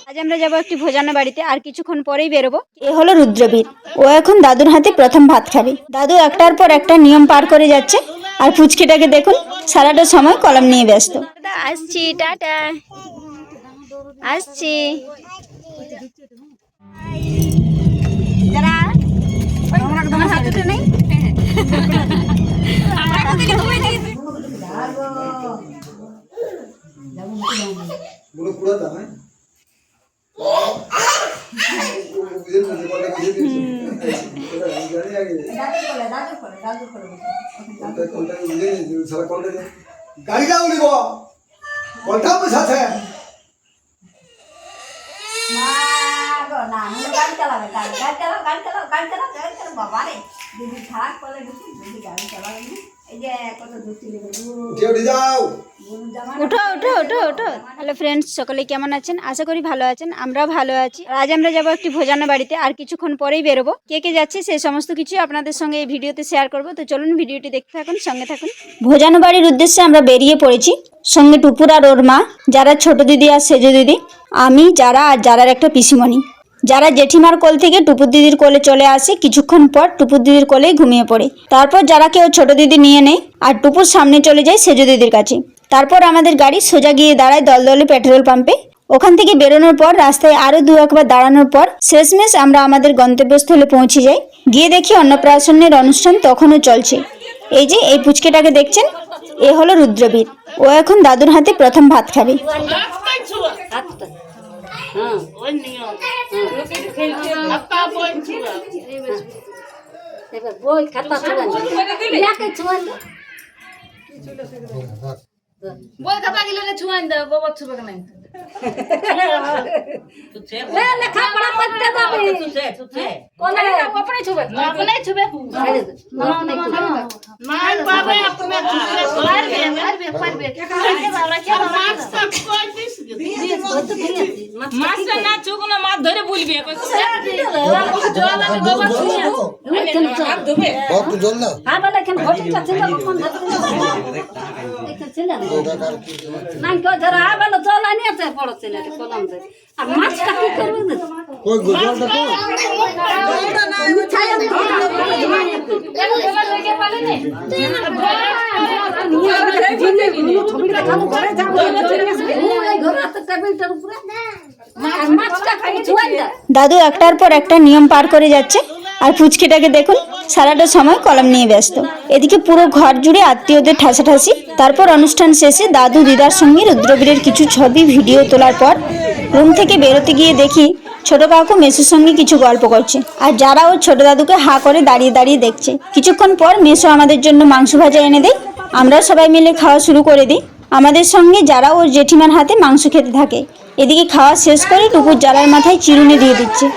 আজ আমরা যাবো একটি ভোজানো বাড়িতে, আর কিছুক্ষণ পরেই বেরোবো। এ হলো রুদ্রবীর, ও এখন দাদুর হাতে প্রথম ভাত খাবে। দাদু একটার পর একটা নিয়ম পার করে যাচ্ছে, আর পুচকিটাকে দেখুন সারাটা সময় কলম নিয়ে ব্যস্ত। আসছি, টাটা, আসছি। তোমার হাতে নেই। গাড়িটা উড়িব কলটা বসাছে গাড়ি চালাবে গাড়ি চালাও গাড়ি চালাও গাড়ি চালাও গাড়ি চালাও বাবা রে দিদি থাক বলে দিদি গাড়ি চালাবে এই যে কত দুটি যাও। উঠো উঠো উঠো উঠো। হ্যালো ফ্রেন্ডস, সকলে কেমন আছেন? আশা করি ভালো আছেন, আমরাও ভালো আছি। আজ আমরা যাবো একটি ভোজানো বাড়িতে, আর কিছুক্ষণ পরেই বেরোবো। কে কে যাচ্ছে সেই সমস্ত কিছু আপনাদের সঙ্গে এই ভিডিওতে শেয়ার করবো। তো চলুন ভিডিওটি দেখতে থাকুন, সঙ্গে থাকুন। ভোজানো বাড়ির উদ্দেশ্যে আমরা বেরিয়ে পড়েছি, সঙ্গে টুপুর আর ওর মা, যারা ছোট দিদি আর সেজো দিদি, আমি, যারা আর যারার একটা পিসিমণি। যারা জেঠিমার কোল থেকে টুপুর দিদির কোলে চলে আসে, কিছুক্ষণ পর টুপুর দিদির কোলেই ঘুমিয়ে পড়ে। তারপর যারা কেউ ছোট দিদি নিয়ে নেয়, আর টুপুর সামনে চলে যায় সেজো দিদির কাছে। তারপর আমাদের গাড়ি সোজা গিয়ে দাঁড়ায় দলদলে পেট্রোল পাম্পে। ওখান থেকে বেরোনোর পর রাস্তায় আরো দু একবার দাঁড়ানোর পর শেষমেশ আমরা আমাদের গন্তব্যস্থলে পৌঁছে যাই। গিয়ে দেখি অন্নপ্রাশনের অনুষ্ঠান তখনও চলছে। এই যে এই পুচকেটাকে দেখছেন, এ হলো রুদ্রবীর, ও এখন দাদুর হাতে প্রথম ভাত খাবে। বই খাতা গেলে ছুঁয়াই দাও, গোবর ছুবে নাই। লেখাপড়া করতে যাবে কোনে আপনি ছুবে আপনি ছুবে মান বাবা আপনি ছুবে পারবে পারবে মাছ সব কই দিস মাছ না চুগনা মাছ ধরে বলবে জল আমি গোবর ছুঁয়া হাত ধুবে কত জল দাও হ্যাঁ বলে কেন ঘটিটা ছিল কোন হাত এটা ছিল না কো ধরা বলে জল আনি আছে বড় ছিল কলম দে আর মাছটা কি করবে না কই গোজলটা কই জলটা না ছায়া আমি এটা গোবর লইকে পালে নে ছবিটা খাবো ঘরে যাব এই ঘরে হাতে টেবিলটার উপরে আর মাছটা খাই ছুঁয়াই দা। দাদু একটার পর একটা নিয়ম পার করে যাচ্ছে, আর পুচকিটাকে দেখুন সারাটা সময় কলম নিয়ে ব্যস্ত। এদিকে পুরো ঘর জুড়ে আত্মীয়দের ঠাসাঠাসি। তারপর অনুষ্ঠান শেষে দাদু দিদার সঙ্গে রুদ্রবীরের কিছু ছবি ভিডিও তোলার পর রুম থেকে বেরোতে গিয়ে দেখি ছোট কাকু মেসোর সঙ্গে কিছু গল্প করছে, আর যারা ওর ছোট দাদুকে হা করে দাঁড়িয়ে দাঁড়িয়ে দেখছে। কিছুক্ষণ পর মেসো আমাদের জন্য মাংস ভাজা এনে দেয়, আমরা সবাই মিলে খাওয়া শুরু করে দিই। আমাদের সঙ্গে যারা ওর জেঠিমার হাতে মাংস খেতে থাকে। এদিকে খাওয়া শেষ করে টুকুর জ্বালার মাথায় চিরুনি দিয়ে দিচ্ছে।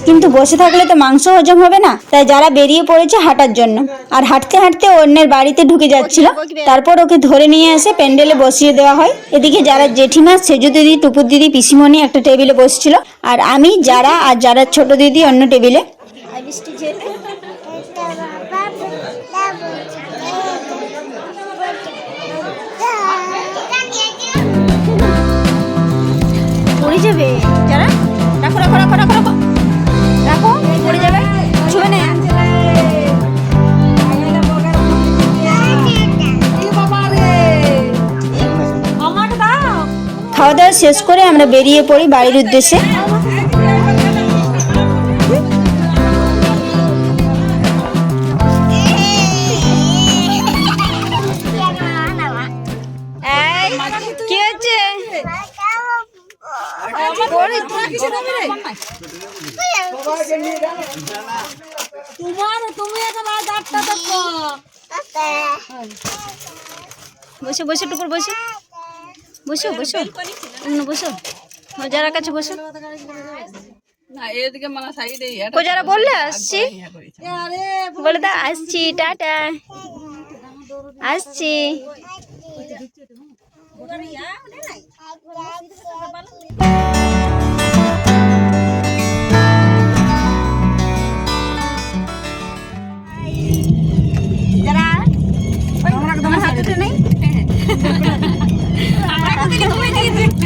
কিন্তু বসে থাকলে তো মাংস হজম হবে না, তাই যারা বেরিয়ে পড়েছে হাঁটার জন্য। আর হাঁটতে হাঁটতে অন্যের বাড়িতে ঢুকে যাচ্ছিল, তারপর ওকে ধরে নিয়ে এসে প্যান্ডেলে বসিয়ে দেওয়া হয়। এদিকে যারা জেঠিমা, সেজো দিদি, টুপুর দিদি, পিসিমণি একটা টেবিলে বসছিল, আর আমি, যারা আর যারা ছোট দিদি অন্য টেবিলে। পড়ে যাবে, যারা রাখো রাখো রাখো রাখো রাখো রাখো, পড়ে যাবে, ছুঁয়ে নেই। খাওয়া দাওয়া শেষ করে আমরা বেরিয়ে পড়ি বাড়ির উদ্দেশ্যে। কি হচ্ছে? বসে বসে টুকুর বসে বসো বসো বসো, যারা কাছে বসো। যারা বললে আসছি, বলে দা আসছি, টাটা। আসছি। যারা তোমার হাত উঠে নেই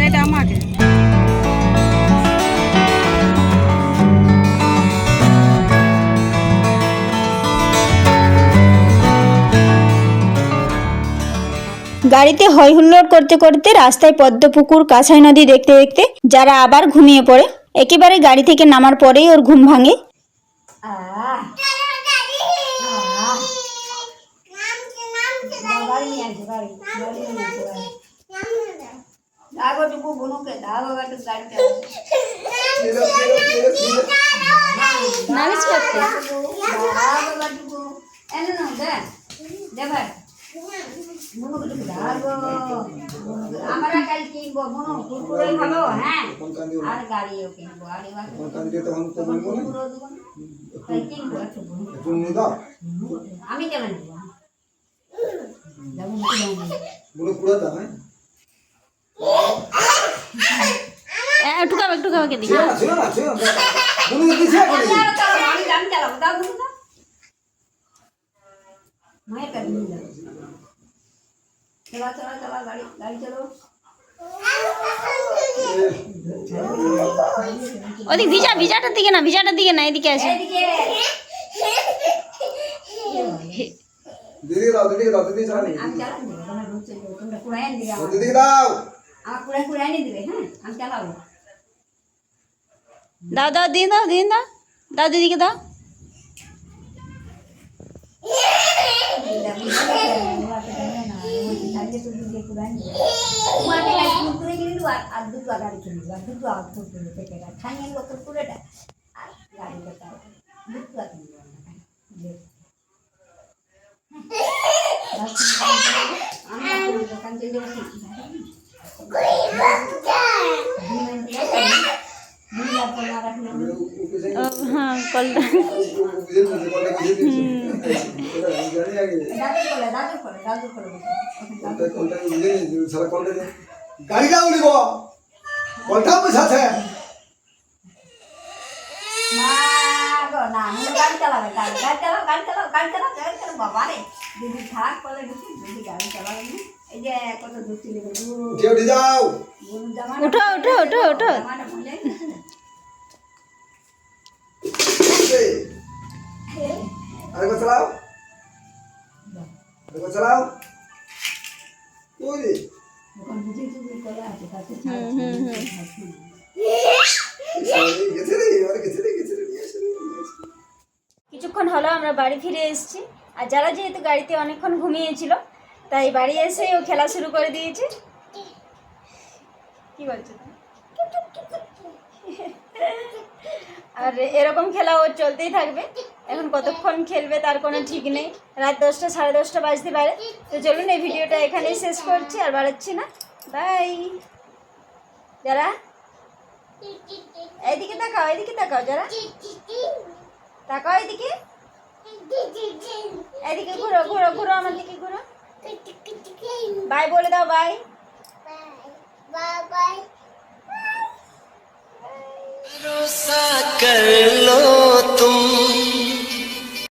এটা আমাকে গাড়িতে হই হুল্লোড় করতে করতে রাস্তায় পদ্মপুকুর, কাঁসাই নদী দেখতে দেখতে যারা আবার ঘুমিয়ে পড়ে। একেবারে গাড়ি থেকে নামার পরেই ওর ঘুম ভাঙে। গাড়ি নিয়ে আসো, গাড়ি নিয়ে আসো, গাড়ি। দাও বাবাটুকু বুনুকে, দাও বাবাটুকু গাড়ি চালাও। নালিশ করতে দাও বাবাটুকু, এনে নাও, দে ভাই। বুনুকে দাও গো। আমরা কাল কিনবো, বুনু কুরকুরে খাবো, হ্যাঁ, আর গাড়িও কিনবো, আর এবার কুরকুরে দেবো না। কাল কিনবো একটু বুনু। আমি কেন নেবো? যাবো নাকি যাবো না? একটু খাওয়াকে দিই। আমি চালাবো, দাও বুনু দাও। মায়ের কাছে নিয়ে যাবো। চলা গাড়ি চলো। ওদিক ভিজাটার দিকে না, এদিকে আসে। এদিকে আমি চালাবো, তোমরা ঢুকছো, তোমরা কুড়াই এনে দিবে আমার কুড়াই এনে দিবে, হ্যাঁ, আমি চালাবো। দাও দিয়ে দাও দিদিকে দাও। আর দুটো গাড়ি কিনবো, আর দুটো খাইয়ে নেবো কুড়কুরেটা, আর গাড়িটা তাও দুটো কিনবো। আমি দোকান চলে যাবো। হ্যাঁ, কলটা দাদুর করে গাড়িটা উলিব কলটা পয়সা আছে না গাড়ি চালাবে, গাড়ি চালাও বাবা রে। দিদি থাক বলে ঢুকি, দিদি গাড়ি চালাবে না। এই যে কত দূর চলে গেল, উঠে যাও ওঠো। জামাটা মজা আরেকবার চালাও ওই এখন বুঝি চুরি করে আছে তাতে গেছে রে নিয়ে আসো। কিছুক্ষণ হলো আমরা বাড়ি ফিরে এসেছি। আর যারা যেহেতু গাড়িতে অনেকক্ষণ ঘুমিয়েছিল, তাই বাড়ি এসে ও খেলা শুরু করে দিয়েছে। কি বলছো? আর এরকম খেলা ওর চলতেই থাকবে। এখন কতক্ষণ খেলবে তার কোনো ঠিক নেই। রাত 10টা, 10:30 বাজতে পারে। তো চলুন, এই ভিডিওটা এখানেই শেষ করছি, আর বাড়াচ্ছি না। বাই। যারা এইদিকে তাকাও, যারা তাকাও এদিকে ঘুরো আমার দিকে ঘুরো। বাই বলে দাও, বাই। भरोसा कर लो तुम